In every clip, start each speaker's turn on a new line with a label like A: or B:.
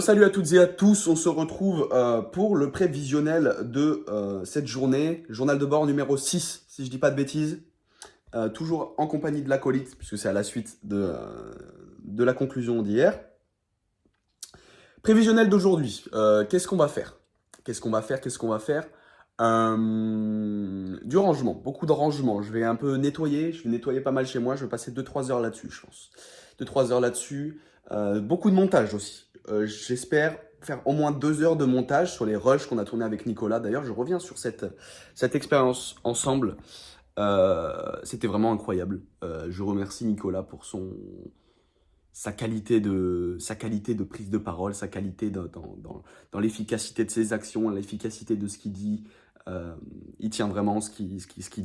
A: Salut à toutes et à tous, on se retrouve pour le prévisionnel de cette journée, journal de bord numéro 6, si je dis pas de bêtises, toujours en compagnie de l'acolyte, puisque c'est à la suite de la conclusion d'hier. Prévisionnel d'aujourd'hui, qu'est-ce qu'on va faire? Qu'est-ce qu'on va faire? Du rangement, beaucoup de rangement. Je vais un peu nettoyer, je vais nettoyer pas mal chez moi, je vais passer 2-3 heures là-dessus, je pense. 2-3 heures là-dessus. Beaucoup de montage aussi. J'espère faire au moins 2 heures de montage sur les rushs qu'on a tourné avec Nicolas. D'ailleurs, je reviens sur cette expérience ensemble. C'était vraiment incroyable. Je remercie Nicolas pour sa qualité de prise de parole, sa qualité dans l'efficacité de ses actions, l'efficacité de ce qu'il dit. Il tient vraiment ce qu'il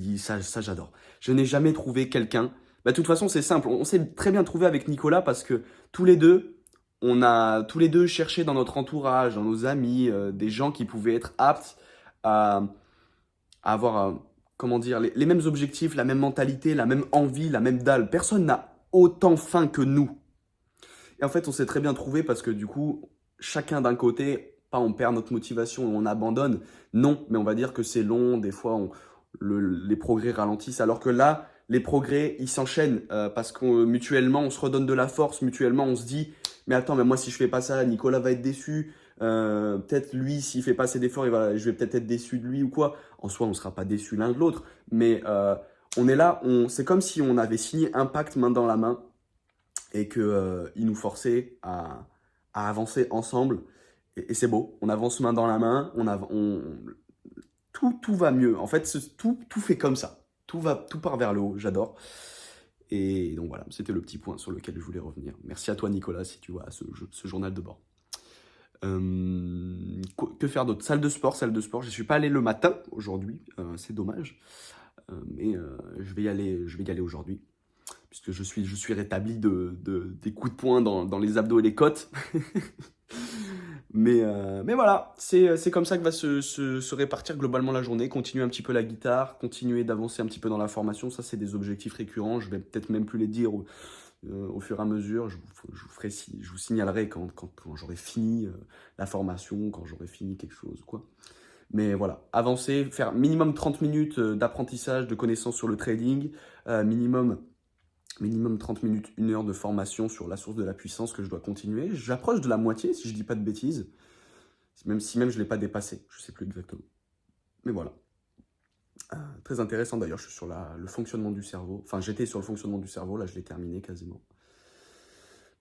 A: dit, ça j'adore. Je n'ai jamais trouvé quelqu'un. Bah, de toute façon, c'est simple. On s'est très bien trouvé avec Nicolas parce que tous les deux, on a tous les deux cherché dans notre entourage, dans nos amis, des gens qui pouvaient être aptes à, à avoir, comment dire, les mêmes objectifs, la même mentalité, la même envie, la même dalle. Personne n'a autant faim que nous. Et en fait, on s'est très bien trouvé parce que du coup, chacun d'un côté, pas on perd notre motivation, on abandonne. Non, mais on va dire que c'est long, des fois les progrès ralentissent. Alors que là, les progrès, ils s'enchaînent parce que mutuellement, on se redonne de la force, mutuellement, on se dit, mais attends, mais moi si je fais pas ça, Nicolas va être déçu. Peut-être lui, s'il fait pas assez d'efforts, je vais peut-être être déçu de lui ou quoi. En soi, on sera pas déçu l'un de l'autre, mais on est là, c'est comme si on avait signé un pacte main dans la main et qu'il nous forçait à avancer ensemble. Et c'est beau, on avance main dans la main, tout va mieux. En fait, tout fait comme ça. Tout part vers le haut, j'adore. Et donc voilà, c'était le petit point sur lequel je voulais revenir. Merci à toi Nicolas si tu vois ce journal de bord. Que faire d'autre? Salle de sport. Je ne suis pas allé le matin aujourd'hui, c'est dommage. Mais je vais y aller aujourd'hui puisque je suis rétabli des coups de poing dans les abdos et les côtes. Mais voilà, c'est comme ça que va se répartir globalement la journée. Continuer un petit peu la guitare, continuer d'avancer un petit peu dans la formation. Ça, c'est des objectifs récurrents. Je vais peut-être même plus les dire au fur et à mesure. Je vous signalerai quand j'aurai fini la formation, quand j'aurai fini quelque chose, quoi. Mais voilà, avancer, faire minimum 30 minutes d'apprentissage, de connaissances sur le trading, minimum 30 minutes, 1 heure de formation sur la source de la puissance que je dois continuer. J'approche de la moitié, si je dis pas de bêtises, même si je ne l'ai pas dépassé, je sais plus exactement. Mais voilà. Très intéressant d'ailleurs, je suis sur le fonctionnement du cerveau. Enfin, j'étais sur le fonctionnement du cerveau, là je l'ai terminé quasiment.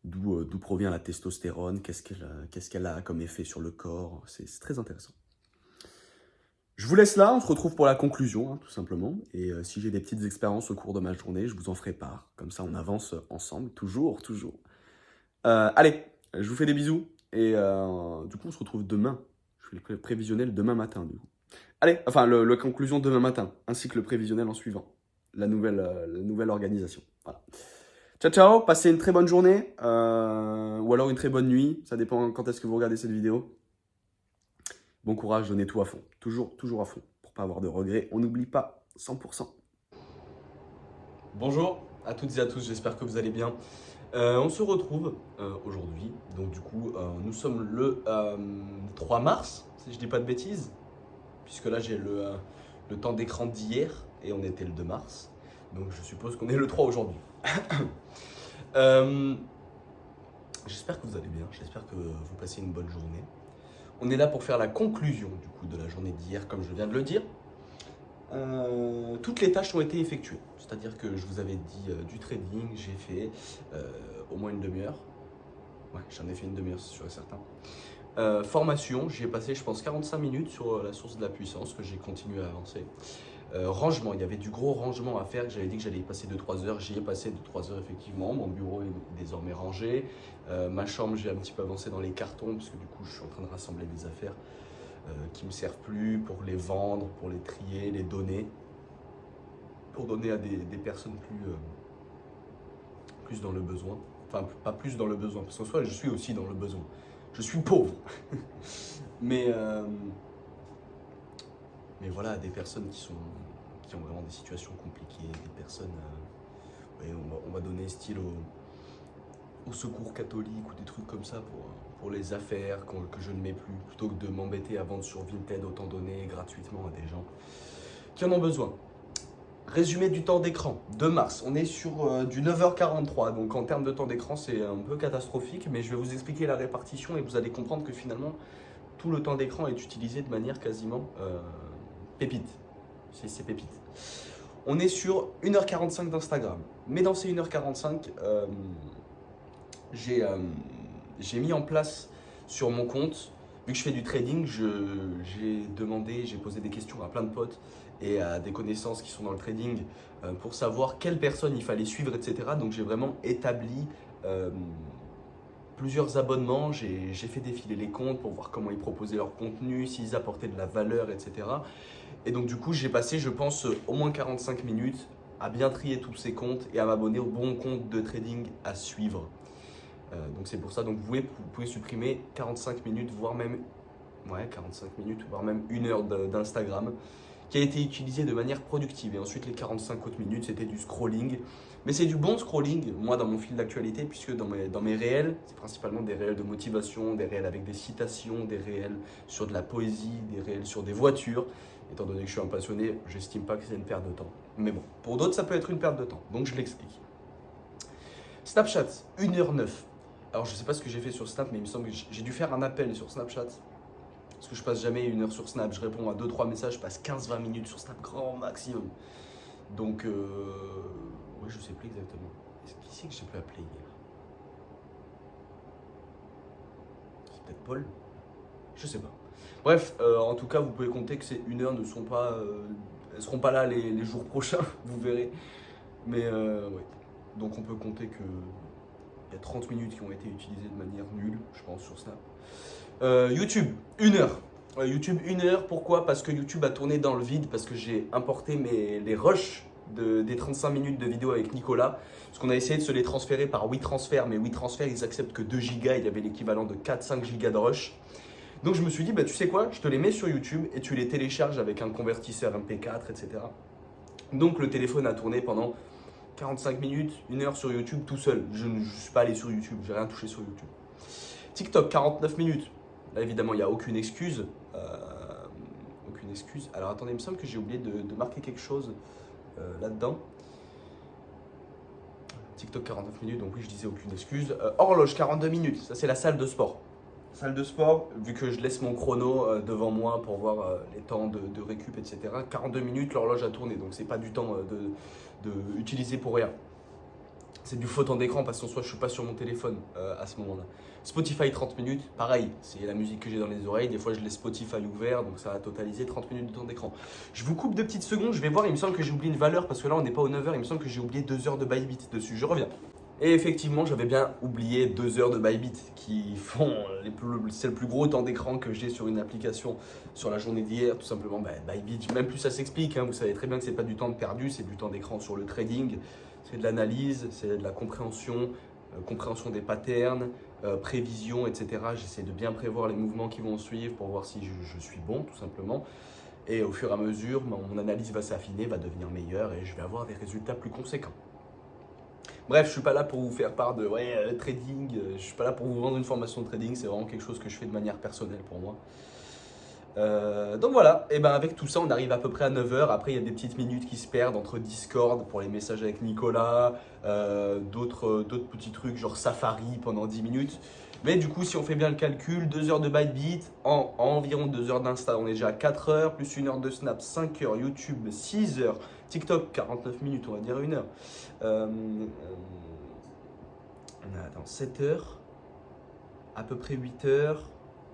A: D'où provient la testostérone, qu'est-ce qu'elle a comme effet sur le corps, c'est très intéressant. Je vous laisse là, on se retrouve pour la conclusion, hein, tout simplement. Et si j'ai des petites expériences au cours de ma journée, je vous en ferai part. Comme ça, on avance ensemble, toujours, toujours. Allez, je vous fais des bisous. Et du coup, on se retrouve demain. Je fais le prévisionnel demain matin, du coup. Allez, enfin, la conclusion demain matin, ainsi que le prévisionnel en suivant. La nouvelle organisation. Voilà. Ciao, ciao, passez une très bonne journée, ou alors une très bonne nuit. Ça dépend quand est-ce que vous regardez cette vidéo. Bon courage, donnez tout à fond. Toujours, toujours à fond. Pour pas avoir de regrets. On n'oublie pas 100%. Bonjour à toutes et à tous, j'espère que vous allez bien. On se retrouve aujourd'hui. Donc du coup, nous sommes le 3 mars, si je dis pas de bêtises. Puisque là, j'ai le temps d'écran d'hier et on était le 2 mars. Donc je suppose qu'on est le 3 aujourd'hui. J'espère que vous allez bien, j'espère que vous passez une bonne journée. On est là pour faire la conclusion du coup de la journée d'hier, comme je viens de le dire. Toutes les tâches ont été effectuées. C'est-à-dire que je vous avais dit du trading, j'ai fait au moins une demi-heure. Ouais, j'en ai fait une demi-heure, c'est sûr et certain. Formation, j'y ai passé je pense 45 minutes sur la source de la puissance, que j'ai continué à avancer. Rangement, il y avait du gros rangement à faire, j'avais dit que j'allais y passer 2-3 heures, j'y ai passé 2-3 heures effectivement, mon bureau est désormais rangé, ma chambre j'ai un petit peu avancé dans les cartons, parce que du coup je suis en train de rassembler des affaires qui ne me servent plus, pour les vendre, pour les trier, les donner, pour donner à des personnes plus dans le besoin, enfin pas plus dans le besoin, parce qu'en soi je suis aussi dans le besoin, je suis pauvre, mais voilà, des personnes qui ont vraiment des situations compliquées, des personnes, on va donner style au secours catholique ou des trucs comme ça pour les affaires que je ne mets plus, plutôt que de m'embêter à vendre sur Vinted autant donné gratuitement à des gens qui en ont besoin. Résumé du temps d'écran, 2 mars, on est sur du 9h43, donc en termes de temps d'écran c'est un peu catastrophique, mais je vais vous expliquer la répartition et vous allez comprendre que finalement tout le temps d'écran est utilisé de manière quasiment pépite, c'est pépite. On est sur 1h45 d'Instagram, mais dans ces 1h45, j'ai mis en place sur mon compte, vu que je fais du trading, j'ai posé des questions à plein de potes et à des connaissances qui sont dans le trading pour savoir quelle personne il fallait suivre, etc. Donc j'ai vraiment établi plusieurs abonnements, j'ai fait défiler les comptes pour voir comment ils proposaient leur contenu, s'ils apportaient de la valeur, etc. Et donc du coup j'ai passé, je pense, au moins 45 minutes à bien trier tous ces comptes et à m'abonner au bon compte de trading à suivre. Donc c'est pour ça, donc vous pouvez supprimer 45 minutes, voire même 45 minutes, voire même 1 heure d'Instagram qui a été utilisé de manière productive. Et ensuite les 45 autres minutes, c'était du scrolling. Mais c'est du bon scrolling, moi dans mon fil d'actualité, puisque dans mes réels, c'est principalement des réels de motivation, des réels avec des citations, des réels sur de la poésie, des réels sur des voitures. Étant donné que je suis un passionné, j'estime pas que c'est une perte de temps. Mais bon, pour d'autres, ça peut être une perte de temps, donc je l'explique. Snapchat, 1h09. Alors je sais pas ce que j'ai fait sur Snap, mais il me semble que j'ai dû faire un appel sur Snapchat. Parce que je passe jamais 1 heure sur Snap, je réponds à 2-3 messages, je passe 15-20 minutes sur Snap, grand maximum. Donc, ouais, je sais plus exactement. Qui c'est que j'ai pu appeler hier? C'est peut-être Paul? Je sais pas. Bref, en tout cas, vous pouvez compter que ces 1 heure ne sont pas, elles seront pas là les jours prochains, vous verrez. Mais ouais. Donc on peut compter que il y a 30 minutes qui ont été utilisées de manière nulle, je pense, sur Snap. YouTube, 1 heure. YouTube, 1 heure. Pourquoi? Parce que YouTube a tourné dans le vide, parce que j'ai importé les rushs des 35 minutes de vidéo avec Nicolas. Parce qu'on a essayé de se les transférer par WeTransfer, mais WeTransfer, ils acceptent que 2 gigas. Il y avait l'équivalent de 4-5 gigas de rush. Donc je me suis dit, bah, tu sais quoi, je te les mets sur YouTube et tu les télécharges avec un convertisseur MP4, etc. Donc le téléphone a tourné pendant 45 minutes, 1 heure sur YouTube tout seul. Je ne suis pas allé sur YouTube, j'ai rien touché sur YouTube. TikTok, 49 minutes. Là, évidemment, il n'y a aucune excuse. Aucune excuse. Alors, attendez, il me semble que j'ai oublié de marquer quelque chose là-dedans. TikTok, 49 minutes, donc oui, je disais aucune excuse. Horloge, 42 minutes. Ça, c'est la salle de sport. Salle de sport, vu que je laisse mon chrono devant moi pour voir les temps de récup, etc. 42 minutes, l'horloge a tourné. Donc, c'est pas du temps de utiliser pour rien. C'est du faux temps d'écran parce qu'en soi, je ne suis pas sur mon téléphone à ce moment-là. Spotify, 30 minutes, pareil, c'est la musique que j'ai dans les oreilles. Des fois, je laisse Spotify ouvert, donc ça a totalisé 30 minutes de temps d'écran. Je vous coupe 2 petites secondes, je vais voir, il me semble que j'ai oublié une valeur parce que là, on n'est pas aux 9h, il me semble que j'ai oublié 2 heures de Bybit dessus. Je reviens. Et effectivement, j'avais bien oublié 2 heures de Bybit qui font c'est le plus gros temps d'écran que j'ai sur une application sur la journée d'hier. Tout simplement, Bybit, même plus ça s'explique. Vous savez très bien que ce n'est pas du temps de perdu, c'est du temps d'écran sur le trading. C'est de l'analyse, c'est de la compréhension, compréhension des patterns, prévision, etc. J'essaie de bien prévoir les mouvements qui vont suivre pour voir si je suis bon, tout simplement. Et au fur et à mesure, mon analyse va s'affiner, va devenir meilleure et je vais avoir des résultats plus conséquents. Bref, je ne suis pas là pour vous faire part de trading, je ne suis pas là pour vous vendre une formation de trading, c'est vraiment quelque chose que je fais de manière personnelle pour moi. Donc voilà, et ben avec tout ça, on arrive à peu près à 9h. Après, il y a des petites minutes qui se perdent entre Discord pour les messages avec Nicolas, d'autres petits trucs genre Safari pendant 10 minutes. Mais du coup, si on fait bien le calcul, 2 heures de Bybit, en environ 2 heures d'Insta, on est déjà à 4 heures, plus 1 heure de Snap, 5 heures, YouTube, 6 heures, TikTok, 49 minutes, on va dire 1 heure. On a 7 heures, à peu près 8 heures.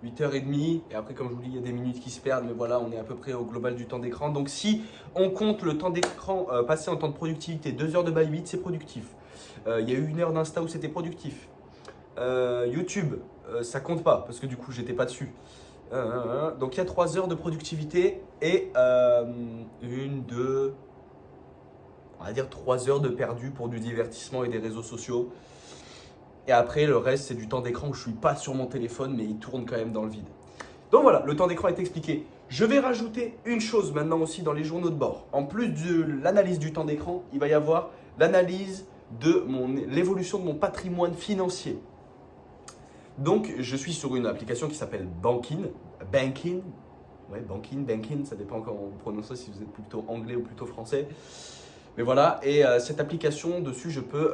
A: 8h30, et après comme je vous dis il y a des minutes qui se perdent, mais voilà, on est à peu près au global du temps d'écran. Donc si on compte le temps d'écran passé en temps de productivité, 2 heures de Bybit, c'est productif. Il y a eu 1 heure d'Insta où c'était productif. YouTube, ça compte pas parce que du coup j'étais pas dessus. Donc il y a 3 heures de productivité et on va dire 3 heures de perdu pour du divertissement et des réseaux sociaux. Et après, le reste, c'est du temps d'écran où je ne suis pas sur mon téléphone, mais il tourne quand même dans le vide. Donc voilà, le temps d'écran est expliqué. Je vais rajouter une chose maintenant aussi dans les journaux de bord. En plus de l'analyse du temps d'écran, il va y avoir l'analyse de l'évolution de mon patrimoine financier. Donc, je suis sur une application qui s'appelle Bankin. Bankin. Ouais, Bankin, ça dépend comment vous prononcez, si vous êtes plutôt anglais ou plutôt français. Mais voilà, et cette application, dessus, je peux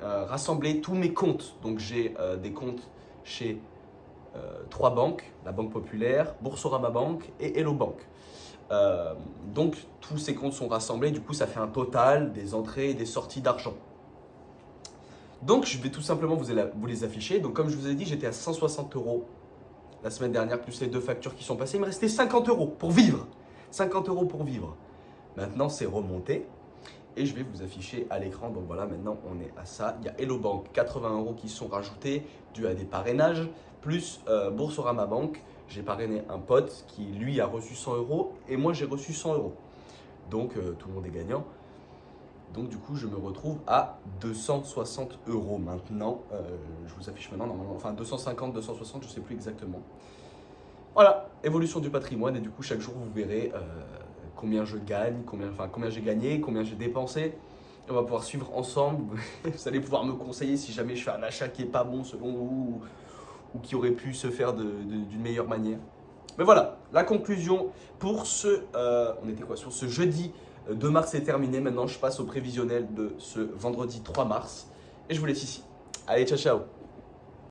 A: rassembler tous mes comptes. Donc, j'ai des comptes chez 3 banques, la Banque Populaire, Boursorama Bank et Hello Bank. Donc, tous ces comptes sont rassemblés, du coup, ça fait un total des entrées et des sorties d'argent. Donc, je vais tout simplement vous les afficher. Donc, comme je vous ai dit, j'étais à 160 € la semaine dernière, plus les 2 factures qui sont passées. Il me restait 50 € pour vivre. 50 € pour vivre. Maintenant, c'est remonté. Et je vais vous afficher à l'écran. Donc voilà, maintenant, on est à ça. Il y a Hello Bank, 80 € qui sont rajoutés, dû à des parrainages. Plus Boursorama Bank, j'ai parrainé un pote qui, lui, a reçu 100 € et moi, j'ai reçu 100 €. Donc, tout le monde est gagnant. Donc, du coup, je me retrouve à 260 € maintenant. Je vous affiche maintenant, normalement, enfin 250, 260, je ne sais plus exactement. Voilà, évolution du patrimoine. Et du coup, chaque jour, vous verrez combien je gagne, combien j'ai gagné, combien j'ai dépensé. Et on va pouvoir suivre ensemble. Vous allez pouvoir me conseiller si jamais je fais un achat qui n'est pas bon selon vous ou qui aurait pu se faire d'une meilleure manière. Mais voilà, la conclusion pour on était quoi, sur ce jeudi 2 mars est terminé. Maintenant, je passe au prévisionnel de ce vendredi 3 mars. Et je vous laisse ici. Allez, ciao, ciao.